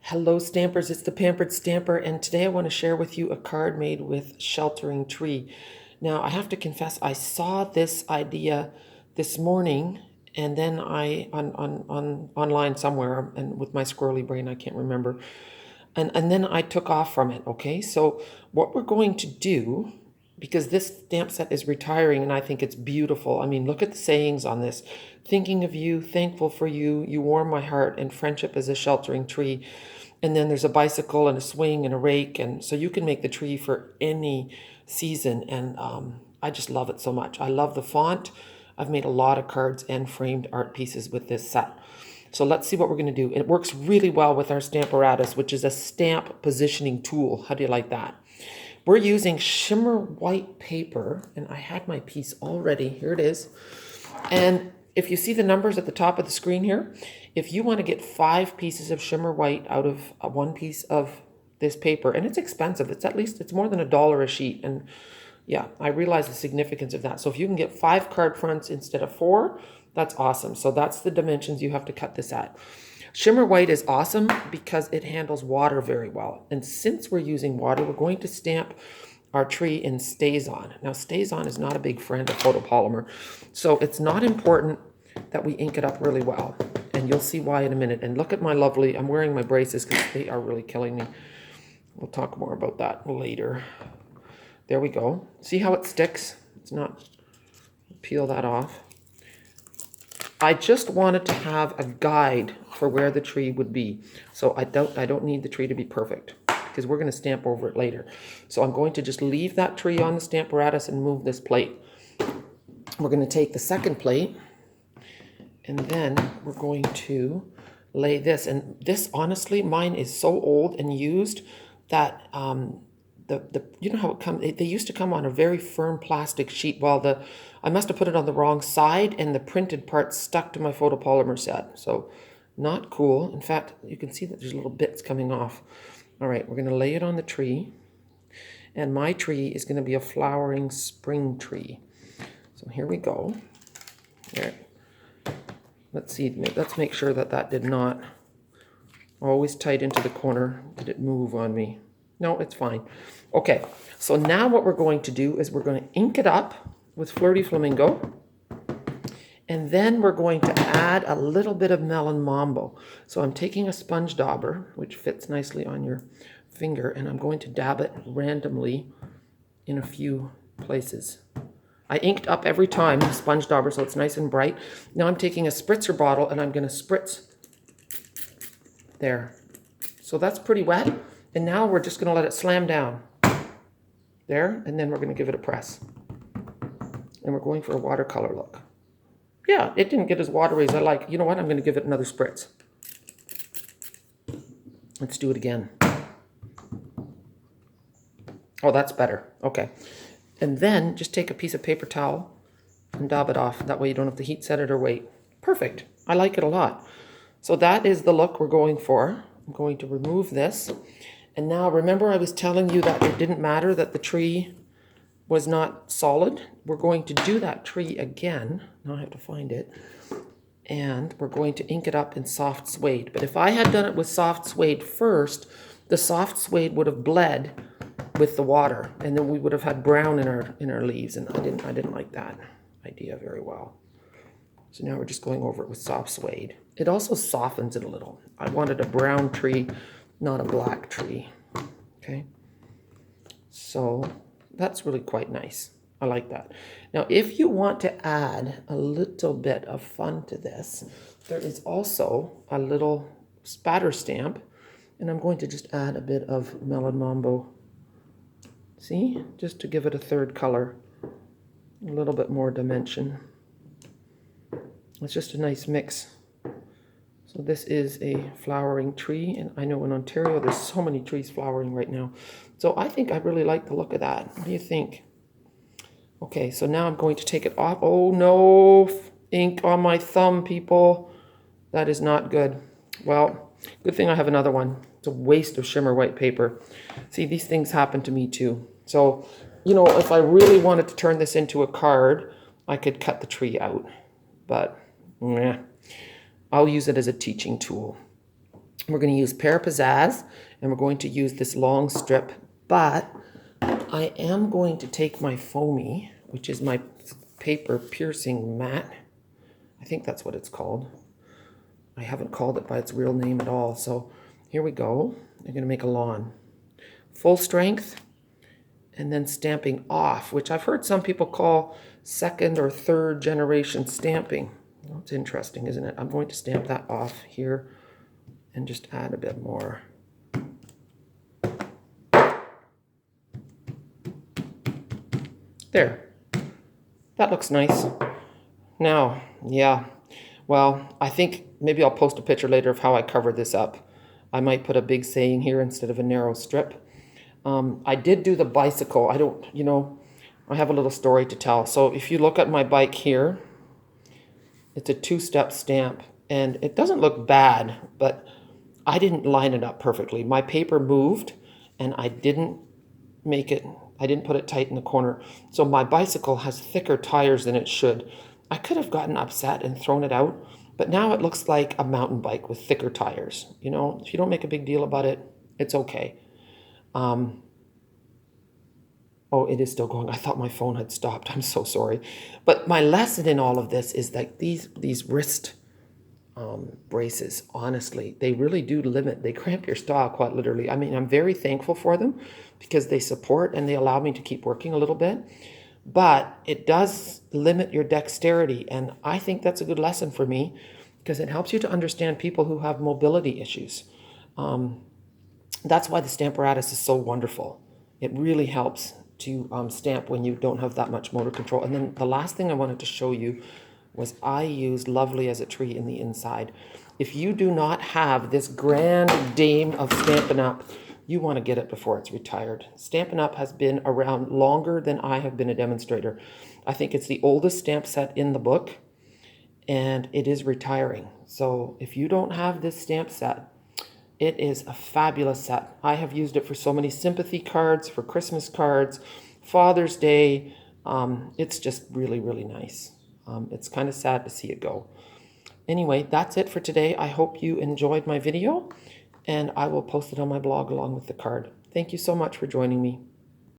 Hello Stampers, it's the Pampered Stamper, and today I want to share with you a card made with sheltering tree. Now I have to confess, I saw this idea this morning and then I on online somewhere, and with my squirrely brain I can't remember. And then I took off from it, okay? So what we're going to do, because this stamp set is retiring and I think it's beautiful. I mean, look at the sayings on this. Thinking of you, thankful for you, you warm my heart, and friendship is a sheltering tree. And then there's a bicycle and a swing and a rake. And so you can make the tree for any season. And I just love it so much. I love the font. I've made a lot of cards and framed art pieces with this set. So let's see what we're going to do. It works really well with our Stamparatus, which is a stamp positioning tool. How do you like that? We're using shimmer white paper, and I had my piece already. Here it is. And if you see the numbers at the top of the screen here, if you want to get 5 pieces of shimmer white out of one piece of this paper, and it's expensive, it's more than $1 a sheet. And yeah, I realize the significance of that. So if you can get 5 card fronts instead of 4, that's awesome. So that's the dimensions you have to cut this at. Shimmer white is awesome because it handles water very well. And since we're using water, we're going to stamp our tree in StazOn. Now, StazOn is not a big friend of photopolymer, so it's not important that we ink it up really well. And you'll see why in a minute. And look at my lovely, I'm wearing my braces because they are really killing me. We'll talk more about that later. There we go. See how it sticks? It's not, peel that off. I just wanted to have a guide for where the tree would be. So I don't need the tree to be perfect because we're going to stamp over it later. So I'm going to just leave that tree on the Stamparatus and move this plate. We're going to take the second plate and then we're going to lay this. And this, honestly, mine is so old and used that you know how it comes, they used to come on a very firm plastic sheet. While I must have put it on the wrong side and the printed part stuck to my photopolymer set. So not cool. In fact, you can see that there's little bits coming off. All right, we're going to lay it on the tree. And my tree is going to be a flowering spring tree. So here we go. There. Let's see, let's make sure that that did not, always tight into the corner, did it move on me? No, it's fine. Okay, so now what we're going to do is we're going to ink it up with Flirty Flamingo. And then we're going to add a little bit of Melon Mambo. So I'm taking a sponge dauber, which fits nicely on your finger, and I'm going to dab it randomly in a few places. I inked up every time the sponge dauber, so it's nice and bright. Now I'm taking a spritzer bottle and I'm going to spritz there. So that's pretty wet. And now we're just going to let it slam down there, and then we're going to give it a press. And we're going for a watercolor look. Yeah, it didn't get as watery as I like. You know what? I'm going to give it another spritz. Let's do it again. Oh, that's better. Okay. And then just take a piece of paper towel and dab it off. That way you don't have to heat set it or wait. Perfect. I like it a lot. So that is the look we're going for. I'm going to remove this. And now remember I was telling you that it didn't matter that the tree was not solid. We're going to do that tree again. Now I have to find it. And we're going to ink it up in soft suede. But if I had done it with soft suede first, the soft suede would have bled with the water, and then we would have had brown in our leaves, and I didn't like that idea very well. So now we're just going over it with soft suede. It also softens it a little. I wanted a brown tree, not a black tree. Okay, so that's really quite nice. I like that. Now, if you want to add a little bit of fun to this, there is also a little spatter stamp, and I'm going to just add a bit of Melon Mambo. See, just to give it a third color, a little bit more dimension. It's just a nice mix. So this is a flowering tree, and I know in Ontario there's so many trees flowering right now. So I think I really like the look of that. What do you think? Okay, so now I'm going to take it off. Oh no, ink on my thumb, people. That is not good. Well, good thing I have another one. It's a waste of shimmer white paper. See, these things happen to me too. So, you know, if I really wanted to turn this into a card, I could cut the tree out. But, I'll use it as a teaching tool. We're going to use Pear Pizzazz, and we're going to use this long strip, but I am going to take my foamy, which is my paper piercing mat. I think that's what it's called. I haven't called it by its real name at all. So here we go. I'm going to make a lawn. Full strength, and then stamping off, which I've heard some people call second or third generation stamping. Well, it's interesting, isn't it? I'm going to stamp that off here and just add a bit more. There. That looks nice. Now, yeah, well, I think maybe I'll post a picture later of how I cover this up. I might put a big saying here instead of a narrow strip. I did do the bicycle. I have a little story to tell. So if you look at my bike here, it's a two-step stamp, and it doesn't look bad, but I didn't line it up perfectly. My paper moved, and I didn't put it tight in the corner. So my bicycle has thicker tires than it should. I could have gotten upset and thrown it out, but now it looks like a mountain bike with thicker tires. If you don't make a big deal about it, it's okay. Oh, it is still going. I thought my phone had stopped. I'm so sorry. But my lesson in all of this is that these wrist braces, honestly, they really do limit. They cramp your style quite literally. I mean, I'm very thankful for them because they support and they allow me to keep working a little bit. But it does limit your dexterity. And I think that's a good lesson for me because it helps you to understand people who have mobility issues. That's why the Stamparatus is so wonderful. It really helps to stamp when you don't have that much motor control. And then the last thing I wanted to show you was I used Lovely as a Tree in the inside. If you do not have this grand dame of Stampin' Up, you want to get it before it's retired. Stampin' Up has been around longer than I have been a demonstrator. I think it's the oldest stamp set in the book, and it is retiring. So if you don't have this stamp set, it is a fabulous set. I have used it for so many sympathy cards, for Christmas cards, Father's Day. It's just really, really nice. It's kind of sad to see it go. Anyway, that's it for today. I hope you enjoyed my video, and I will post it on my blog along with the card. Thank you so much for joining me.